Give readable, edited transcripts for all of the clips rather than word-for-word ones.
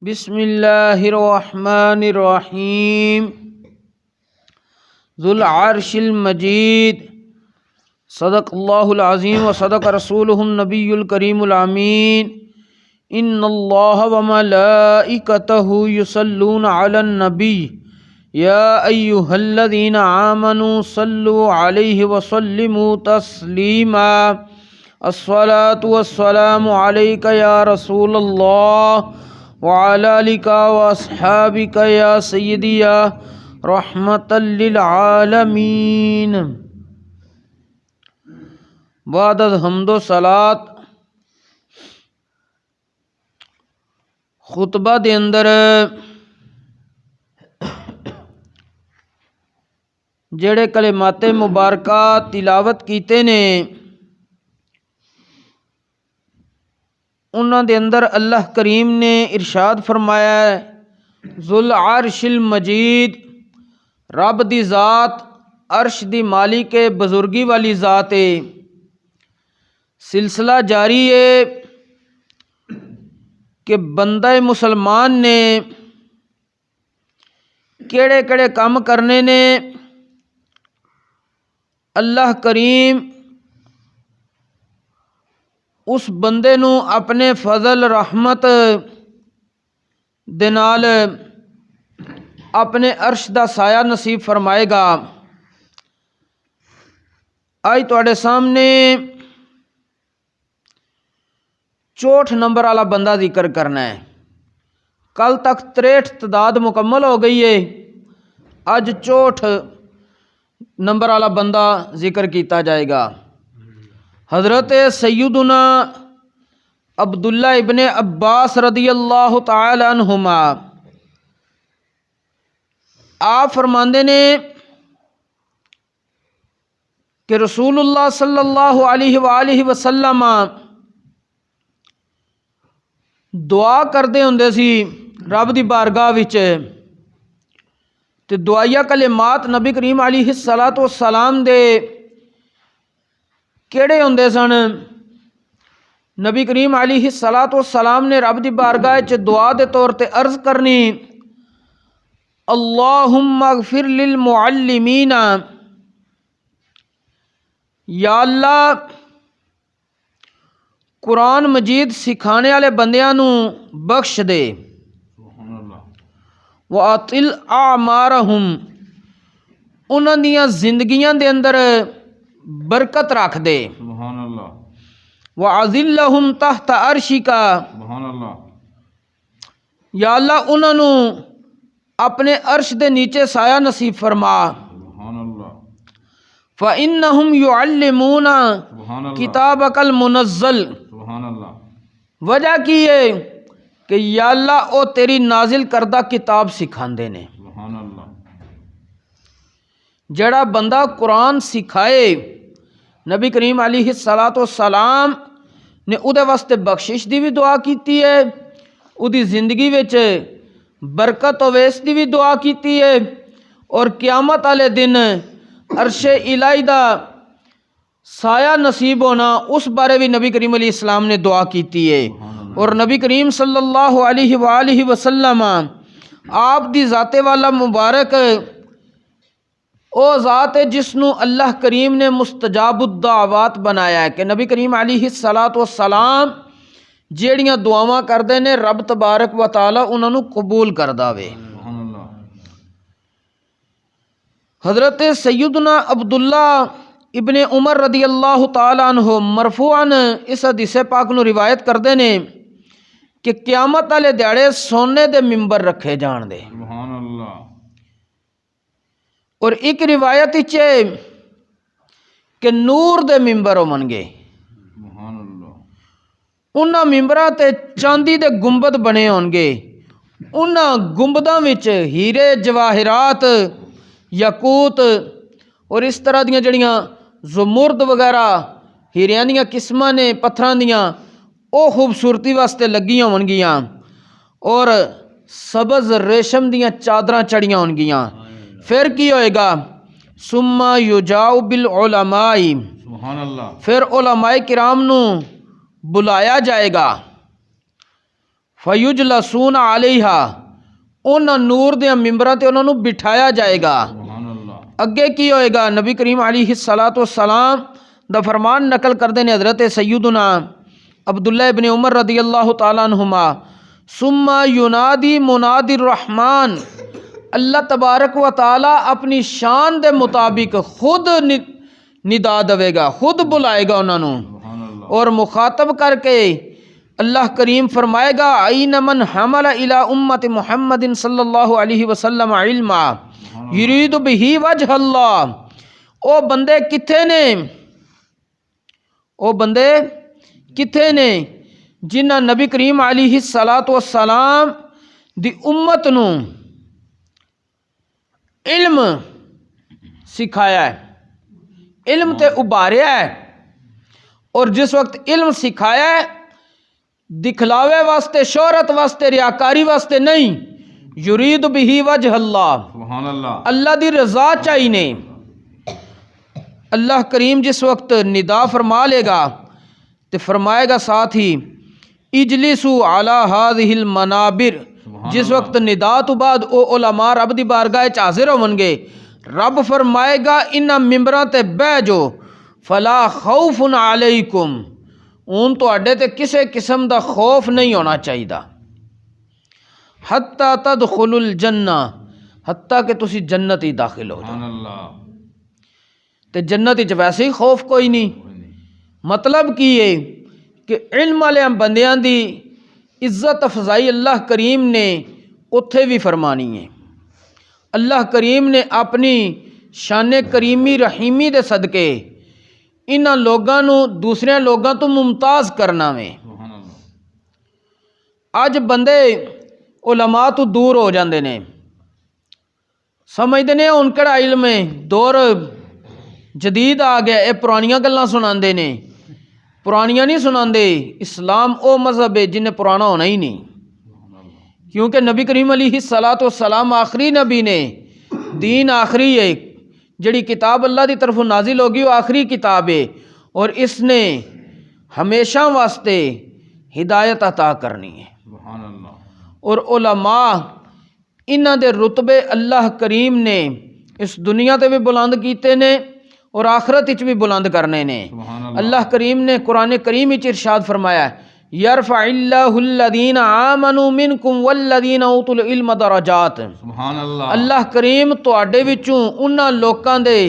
بسم اللہ الرحمن الرحیم ذو العرش المجید صدق اللہ العظیم و صدق رسولہ النبی الکریم الامین ان اللہ وملائکتہ یصلون علی النبی یا ایہا الذین آمنوا صلوا علیہ وسلموا تسلیما الصلاة والسلام علیک یا رسول اللہ وعلى آلك واصحابك يا سيدي يا رحمة للعالمين۔ بعد حمد و صلاۃ خطبہ دے اندر جڑے کلمات مبارکہ تلاوت کیتے نے انہاں دے اندر اللہ کریم نے ارشاد فرمایا ہے ذو العرش المجید، رب دی ذات عرش دی مالک بزرگی والی ذات ہے۔ سلسلہ جاری ہے کہ بندہ مسلمان نے کیڑے کیڑے کام کرنے نے اللہ کریم اس بندے نو اپنے فضل رحمت دے نال اپنے عرش دا سایہ نصیب فرمائے گا۔ آج تواڈے سامنے 64 نمبر والا بندہ ذکر کرنا ہے۔ کل تک 63 تعداد مکمل ہو گئی ہے، اج 64 نمبر والا بندہ ذکر کیتا جائے گا۔ حضرت سیدنا عبداللہ ابن عباس رضی اللہ تعالی عنہما آپ فرماندے نے کہ رسول اللہ صلی اللہ علیہ وآلہ وسلم دعا کردے ہوندے سی رب دی بارگاہ وچ، تے دعائیا کلمات نبی کریم علیہ الصلوۃ والسلام دے کیڑے ہوندے سن؟ نبی کریم علیہ الصلوۃ والسلام نے رب دی بارگاہ وچ دعا دے طور تے عرض کرنی اللہم اغفر للمعلمین، یا اللہ قرآن مجید سکھانے والے بندیاں نو بخش دے، وَأَطِلْ أَعْمَارَهُمْ، انہاں دیاں زندگیاں دے اندر برکت رکھ دے، سبحان اللہ، وَعَذِلَّهُمْ تَحْتَ عَرْشِكَ، سبحان اللہ، یا اللہ انہاں نو اپنے عرش دے نیچے سایہ نصیب فرما، سبحان اللہ، فَإِنَّهُمْ يُعَلِّمُونَ سبحان اللہ، کتابک المنزل، سبحان اللہ، وجہ کی ہے کہ یا اللہ او تیری نازل کردہ کتاب سکھاندے نے۔ سبحان اللہ، جڑا بندہ قرآن سکھائے نبی کریم علیہ الصلوۃ والسلام نے او دے واسطے بخشش دی بھی دعا کیتی ہے، او دی زندگی وچ برکت ہوے اس دی بھی دعا کیتی ہے، اور قیامت والے دن عرش الہی دا سایہ نصیب ہونا اس بارے بھی نبی کریم علیہ السلام نے دعا کیتی ہے۔ اور نبی کریم صلی اللہ علیہ وآلہ وسلم آپ دی ذات والا مبارک او ذات ہے جس نو اللہ کریم نے مستجاب الدعوات بنایا ہے، کہ نبی کریم علیہ الصلوۃ والسلام جیڑیاں دعاواں کردے نے رب تبارک و تعالی انہاں نو قبول کردا وے۔ سبحان اللہ، حضرت سیدنا عبداللہ ابن عمر رضی اللہ تعالی عنہ مرفوعاً اس حدیث پاک نو روایت کردے نے کہ قیامت والے دیہڑے سونے دے ممبر رکھے جان دے، سبحان اللہ، اور ایک روایت وچ کہ نور دے ممبر ہون گے، سبحان اللہ، انہاں ممبراں تے چاندی دے گنبد بنے ہون گے، انہاں گنبداں وچ ہیرے جواہرات یاقوت اور اس طرح دیاں جڑیاں زمرد وغیرہ ہیریاں دیاں قسماں نے پتھراں دیاں او خوبصورتی واسطے لگیاں ہون گیاں، اور سبز ریشم دیاں چادراں چڑھیاں ہون گیاں۔ پھر کی ہوئے گا ثم یجاء بالعلماء، سبحان اللہ، پھر علماء کرام نو بلایا جائے گا، فیجلسون علیہا انہاں نور دیاں ممبراں تے انہاں نوں بٹھایا جائے گا۔ سبحان اللہ اگے کی ہوئے گا؟ نبی کریم علیہ السلام دا فرمان نقل کردے نے حضرت سیدنا عبداللہ ابن عمر رضی اللہ تعالیٰ عنہما، ثم ینادی منادی الرحمن، اللہ تبارک و تعالیٰ اپنی شان دے مطابق خود ندا دے گا، خود بلائے گا انہوں نے، سبحان اللہ اور مخاطب کر کے اللہ کریم فرمائے گا این من حمل الی امت محمد صلی اللہ علیہ وسلم علما یرید بہ وجہ اللہ، او بندے کتھے نے، او بندے کتھے نے جنہاں نبی کریم علیہ السلام دی امت نو علم سکھایا ہے، علم تے ابھاریا ہے، اور جس وقت علم سکھایا ہے دکھلاوے واسطے، شہرت واسطے، ریاکاری واسطے نہیں، یرید بہ وجہ اللہ، سبحان اللہ اللہ دی رضا چاہیے۔ اللہ کریم جس وقت ندا فرما لے گا تو فرمائے گا ساتھ ہی اجلسوا علی ہذہ المنابر، جس وقت ندا تو بعد او علماء رب دی بارگاہ وچ حاضر ہون گے، رب فرمائے گا انہاں ممبراں تے بیٹھ جو، فلا خوف علیکم، اون تواڈے تے کسے قسم دا خوف نہیں ہونا چاہیدا، حتی تدخلوا الجنہ، حتیٰ کہ تسی جنت ہی داخل ہو جاؤ۔ سبحان اللہ تے جنت وچ ویسے ہی خوف کوئی نہیں، مطلب کی ہے کہ علم والے بندیاں دی عزت افزائی اللہ کریم نے اتھے بھی فرمانی ہے۔ اللہ کریم نے اپنی شان کریمی رحیمی دے صدقے انہاں لوگاں نو دوسرے لوگاں تو ممتاز کرنا میں۔ سبحان اللہ اج بندے علماء تو دور ہو جاندے نے، سمجھدے نے ان کڑا علم ہے، دور جدید آ گیا، اے پرانیاں گلاں سناندے نے، پرانیاں نہیں سناندے۔ اسلام او مذہب ہے جنہیں پرانا ہونا ہی نہیں، کیونکہ نبی کریم علیہ السلام آخری نبی نے، دین آخری ہے، جڑی کتاب اللہ دی طرف نازل ہوگی وہ آخری کتاب ہے، اور اس نے ہمیشہ واسطے ہدایت عطا کرنی ہے۔ سبحان اللہ اور علماء انہاں دے رتبے اللہ کریم نے اس دنیا تے بھی بلند کیتے نے اور آخرت وچ بھی بلند کرنے نے۔ سبحان اللہ اللہ کریم نے قرآن کریم وچ ارشاد فرمایا ہے یرفع اللہ الذین آمنوا منکم والذین اوتوا العلم درجات، سبحان اللہ اللہ کریم تواڈے وچوں انہاں لوکاں دے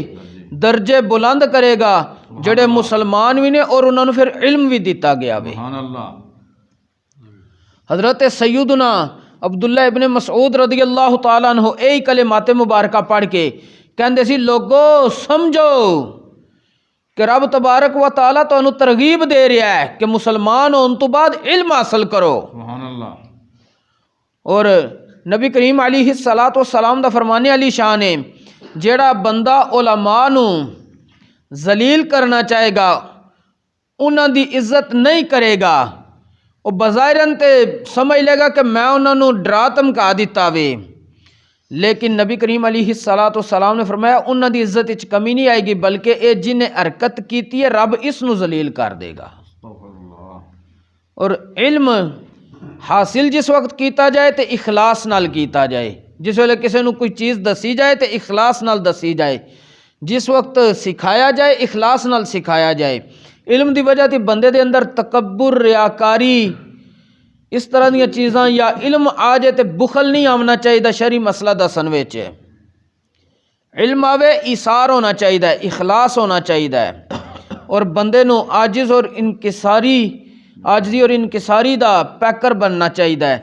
درجے بلند کرے گا جڑے مسلمان بھی نے اور انہاں نوں پھر علم بھی دیتا گیا وے۔ سبحان اللہ حضرت سیدنا عبداللہ ابن مسعود رضی اللہ تعالیٰ عنہ اے کلمات مبارکہ پڑھ کے کہندے سی لوگو سمجھو کہ رب تبارک و تعالیٰ تو انہوں ترغیب دے رہا ہے کہ مسلمان ہون تو بعد علم حاصل کرو، سبحان اللہ اور نبی کریم علیہ السلام دا فرمانے علی شان ہے جیڑا بندہ علماء نو ذلیل کرنا چاہے گا، انہاں دی عزت نہیں کرے گا، وہ بظاہراً تے سمجھ لے گا کہ میں انہاں نو ڈرا دھمکا دیتا وے، لیکن نبی کریم علیہ السلام نے فرمایا انہاں دی عزت وچ کمی نہیں آئے گی، بلکہ اے جن نے حرکت کیتی ہے رب اس نو ذلیل کر دے گا۔ استغفر اللہ اور علم حاصل جس وقت کیتا جائے تے اخلاص نال کیتا جائے، جس ویلے کسی نو کوئی چیز دسی جائے تے اخلاص نال دسی جائے، جس وقت سکھایا جائے اخلاص نال سکھایا جائے۔ علم دی وجہ تے بندے دے اندر تکبر، ریاکاری، اس طرح دیا چیزاں، یا علم آ جائے تے بخل نہیں آنا چاہیے شرعی مسئلہ دسن وچ، علم آوے ایثار ہونا چاہیے، اخلاص ہونا چاہیے، اور بندے نو عاجز اور انکساری، عاجزی اور انکساری دا پیکر بننا چاہیے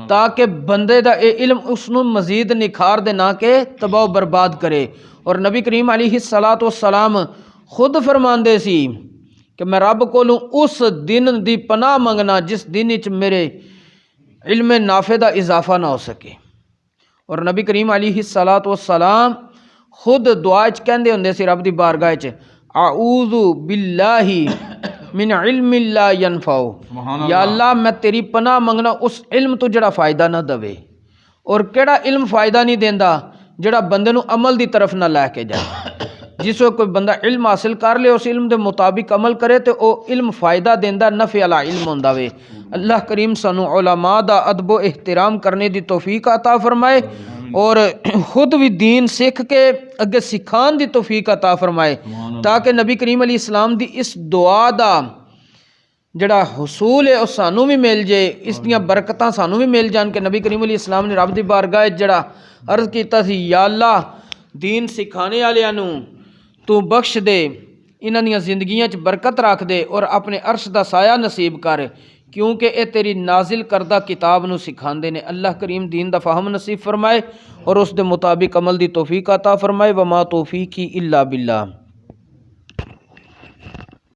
تاکہ بندے دا اے علم اس نو مزید نکھار دے نہ کہ تباہ و برباد کرے۔ اور نبی کریم علیہ السلام خود فرماندے سی کہ میں رب کولوں اس دن دی پناہ منگنا جس دن وچ میرے علم نافع دا اضافہ نہ ہو سکے۔ اور نبی کریم علیہ السلام خود دعا وچ کہندے ہوندے سی رب دی بارگاہ وچ اعوذ باللہ من علم لا ینفع، یا اللہ میں تیری پناہ منگنا اس علم تو جڑا فائدہ نہ دے، اور کیڑا علم فائدہ نہیں دیندا جڑا بندے نو عمل دی طرف نہ لے کے جائے۔ جس وقت کوئی بندہ علم حاصل کر لے اس علم دے مطابق عمل کرے تو او علم فائدہ دیندا نفع والا علم ہوندا وے۔ اللہ کریم سانو علماء دا ادب و احترام کرنے دی توفیق عطا فرمائے اور خود بھی دین سیکھ کے اگے سکھان دی توفیق عطا فرمائے تاکہ نبی کریم علیہ السلام دی اس دعا دا جڑا حصول ہے اس سانو بھی مل جائے، اس دیاں برکتاں سانو بھی مل جان کہ نبی کریم علیہ السلام نے رب دی بارگاہ جڑا عرض کیتا سی یا اللہ دین سکھانے والےاں نوں تو بخش دے، انہاں دیاں زندگیاں چ برکت رکھ دے اور اپنے عرش دا سایہ نصیب کر، کیونکہ اے تیری نازل کردہ کتاب نو سکھاندے نے۔ اللہ کریم دین دا فہم نصیب فرمائے اور اس دے مطابق عمل دی توفیق عطا فرمائے۔ وما توفیقی الا باللہ۔